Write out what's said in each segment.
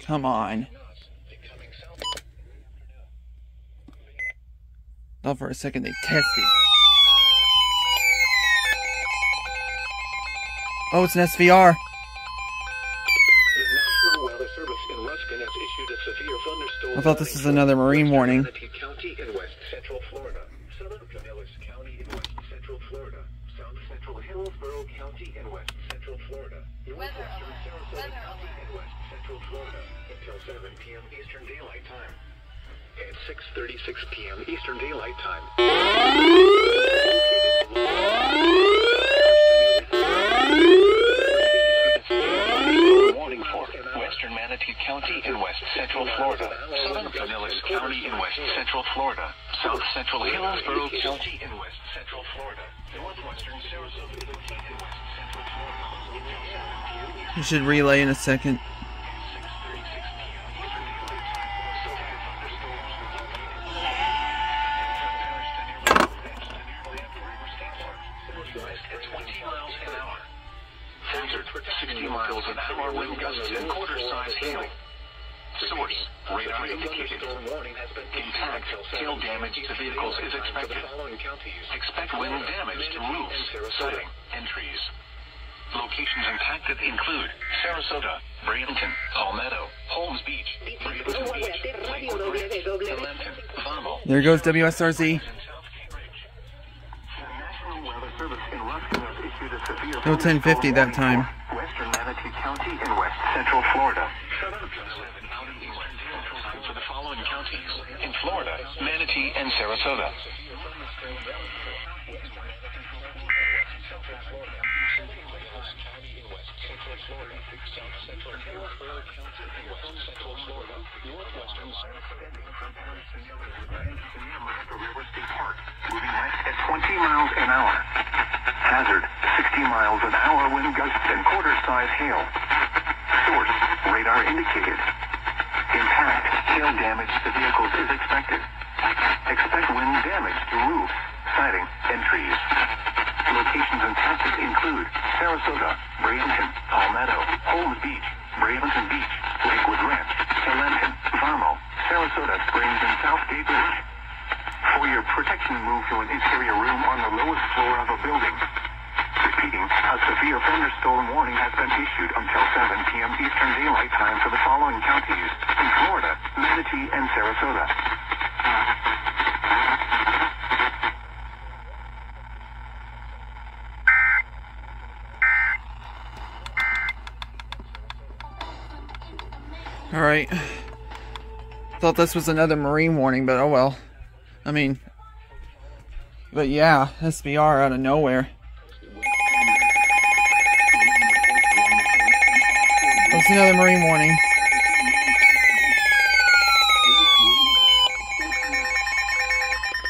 Come on. Thought for a second they tested. Oh, it's an SVR. I thought this was another marine warning. County in West Central Florida. Southern Pinellas County in West Central Florida. South Central Hillsborough County in West Central Florida. Northwestern Sarasota County in West Central Florida until 7 p.m. Eastern Daylight Time. At 6:36 p.m. Eastern Daylight Time. Warning for Western Manatee County in West Central Florida. Southern Pinellas County in West Central Florida. South Central Hillsborough County in West Central Florida. Northwestern Sarasota County in West Central Florida. You should relay in a second. At 20 miles an hour. Hazard 60 miles an hour wind gusts and quarter-size hail. Source, radar indicated. Impact, hail damage to vehicles is expected. Expect wind damage to roofs, siding, and trees. Locations impacted include Sarasota, Bradenton, Palmetto, Holmes Beach, Bradenton Beach, Lakewood Ridge, Lenton, Vamo. There goes WSRZ. No 1050 that time. Western Manatee County in West Central Florida. For the following counties in Florida, Manatee and Sarasota. Moving west at 20 miles an hour. Hazard 60 miles an hour wind gusts and quarter-size hail. Source, radar indicated. Impact, hail damage to vehicles is expected. Expect wind damage to roofs, siding, and trees. Locations impacted include Sarasota, Bradenton, Palmetto, Holmes Beach, Bradenton Beach, Lakewood Ranch, Lenton, Vamo, Sarasota Springs, and Southgate Ridge. For your protection, move to an interior room on the lowest floor of a building. Repeating, a severe thunderstorm warning has been issued until 7 p.m. Eastern Daylight Time for the following counties in Florida, Manatee, and Sarasota. Alright. Thought this was another marine warning, but oh well. I mean, but yeah, SBR out of nowhere. That's another marine warning.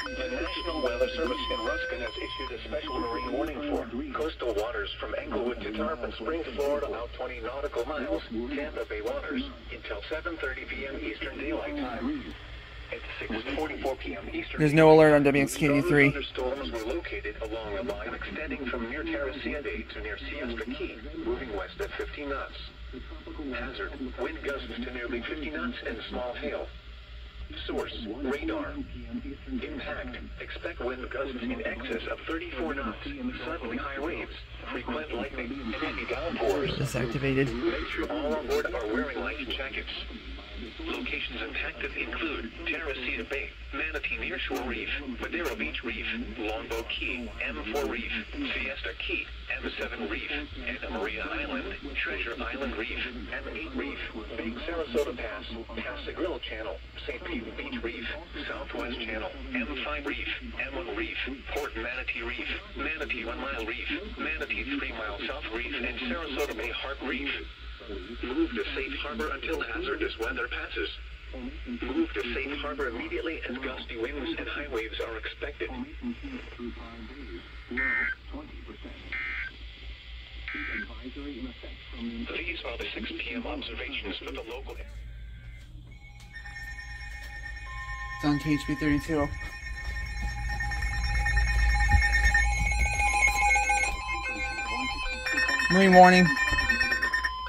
The National Weather Service in Ruskin has issued a special marine warning for coastal waters from Englewood to Tarpon Springs, Florida, out 20 nautical miles, Tampa Bay waters, until 7:30 p.m. Eastern Daylight Time. At 6:44 p.m. Eastern. There's no alert on WX83. Thunderstorms were located along a line extending from near Terra Siete to near Siesta Key, moving west at 50 knots. Hazard, wind gusts to nearly 50 knots and small hail. Source, radar. Impact, expect wind gusts in excess of 34 knots, suddenly high waves, frequent lightning, and heavy downpours. Disactivated. Make sure all on board are wearing life jackets. Locations impacted include Terra Cedar Bay, Manatee Nearshore Reef, Madera Beach Reef, Longboat Key, M4 Reef, Siesta Key, M7 Reef, Anna Maria Island, Treasure Island Reef, M8 Reef, Big Sarasota Pass, Pascagoula Channel, St. Pete Beach Reef, Southwest Channel, M5 Reef, M1 Reef, Port Manatee Reef, Manatee 1 Mile Reef, Manatee 3 Mile South Reef, and Sarasota Bay Hart Reef. Move to safe harbor until hazardous weather passes. Move to safe harbor immediately as gusty winds and high waves are expected. These are the 6 p.m. observations for the local area. It's on KHB32. Marine warning.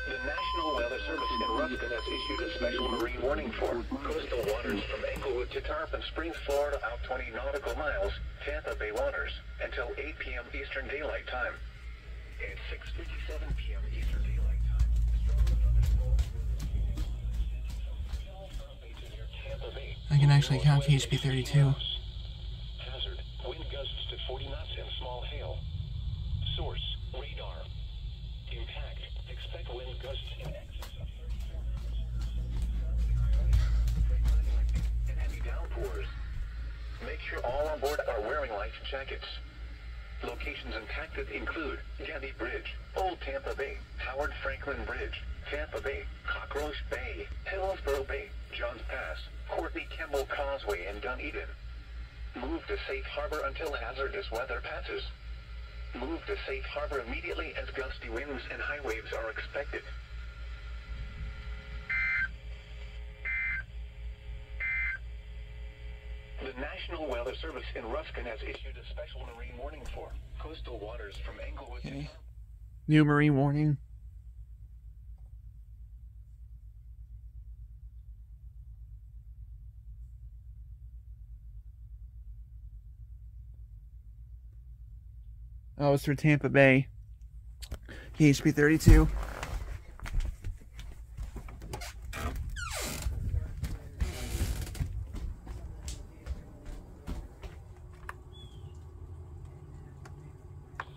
The National Weather Service in Ruskin has issued a special marine warning for coastal waters from Englewood to Tarpon Springs, Florida, out 20 nautical miles, Tampa Bay waters, until 8 p.m. Eastern Daylight Time. At 6:57 p.m. Eastern Daylight Time, I can actually count KHB32. Hazard, wind gusts to 40 knots and small hail. Source, radar. Impact, expect wind gusts in excess of 30 and heavy downpours. Make sure all on board are wearing life jackets. Locations impacted include Getty Bridge, Old Tampa Bay, Howard Franklin Bridge, Tampa Bay, Cockroach Bay, Hillsborough Bay, Johns Pass, Courtney Kemble Causeway, and Dunedin. Move to safe harbor until hazardous weather passes. Move to safe harbor immediately as gusty winds and high waves are expected. The National Weather Service in Ruskin has issued a special marine warning for coastal waters from Englewood to... New marine warning. Oh, it's for Tampa Bay. KHB32.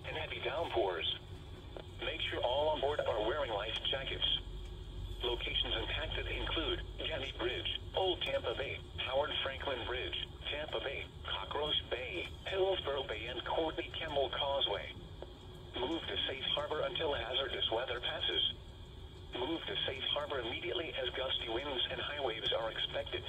And heavy downpours. Make sure all on board are wearing life jackets. Locations impacted include Getty Bridge, Old Tampa Bay, Howard Franklin Bridge, Tampa Bay, Cockroach Bay, Hillsborough Bay, and Courtney Kemble Causeway. Move to safe harbor until hazardous weather passes. Move to safe harbor immediately as gusty winds and high waves are expected.